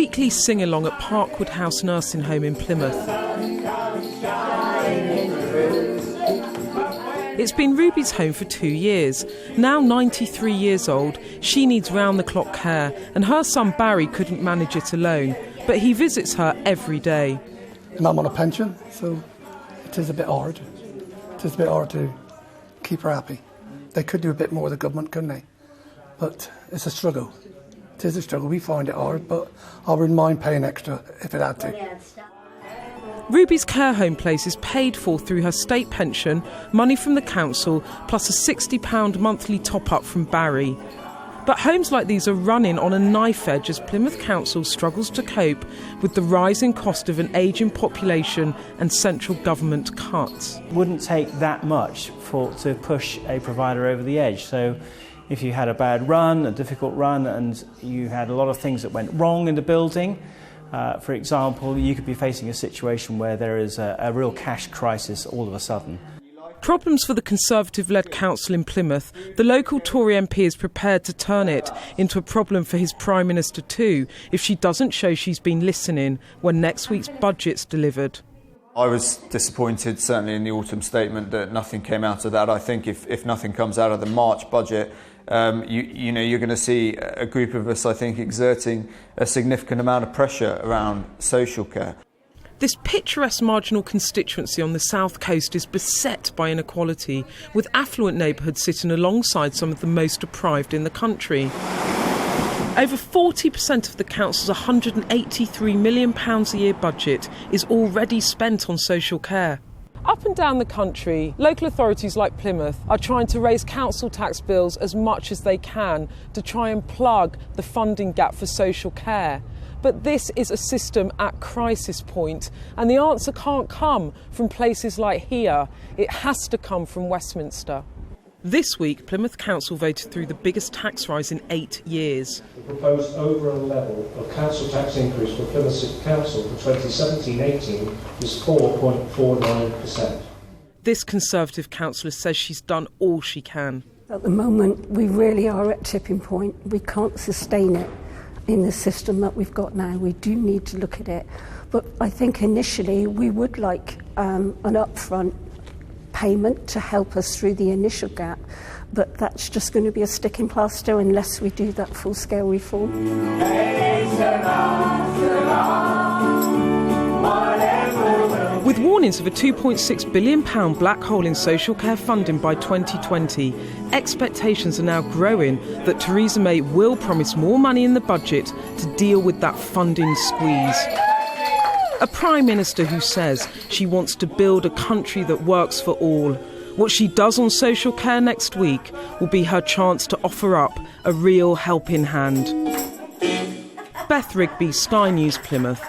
weekly sing-along at Parkwood House Nursing Home in Plymouth. It's been Ruby's home for 2 years. Now 93 years old, she needs round-the-clock care, and her son Barry couldn't manage it alone, but he visits her every day. And I'm on a pension, so it is a bit hard. It is a bit hard to keep her happy. They could do a bit more, the government, couldn't they? But it's a struggle. It is a struggle. We find it hard, but I wouldn't mind paying extra if it had to. Ruby's care home place is paid for through her state pension, money from the council, plus a £60 monthly top-up from Barry. But homes like these are running on a knife edge as Plymouth Council struggles to cope with the rising cost of an ageing population and central government cuts. It wouldn't take that much to push a provider over the edge. So if you had a bad run, a difficult run, and you had a lot of things that went wrong in the building, for example, you could be facing a situation where there is a real cash crisis all of a sudden. Problems for the Conservative-led council in Plymouth, the local Tory MP is prepared to turn it into a problem for his Prime Minister too if she doesn't show she's been listening when next week's budget's delivered. I was disappointed, certainly in the autumn statement, that nothing came out of that. I think if nothing comes out of the March budget, you're going to see a group of us, I think, exerting a significant amount of pressure around social care. This picturesque marginal constituency on the south coast is beset by inequality, with affluent neighbourhoods sitting alongside some of the most deprived in the country. Over 40% of the council's £183 million a year budget is already spent on social care. Up and down the country, local authorities like Plymouth are trying to raise council tax bills as much as they can to try and plug the funding gap for social care. But this is a system at crisis point, and the answer can't come from places like here. It has to come from Westminster. This week, Plymouth Council voted through the biggest tax rise in 8 years. The proposed overall level of council tax increase for Plymouth City Council for 2017-18 is 4.49%. This Conservative councillor says she's done all she can. At the moment, we really are at tipping point. We can't sustain it in the system that we've got now. We do need to look at it. But I think initially we would like an upfront payment to help us through the initial gap, but that's just going to be a sticking plaster unless we do that full-scale reform. With warnings of a £2.6 billion black hole in social care funding by 2020, expectations are now growing that Theresa May will promise more money in the budget to deal with that funding squeeze. A Prime Minister who says she wants to build a country that works for all. What she does on social care next week will be her chance to offer up a real helping hand. Beth Rigby, Sky News, Plymouth.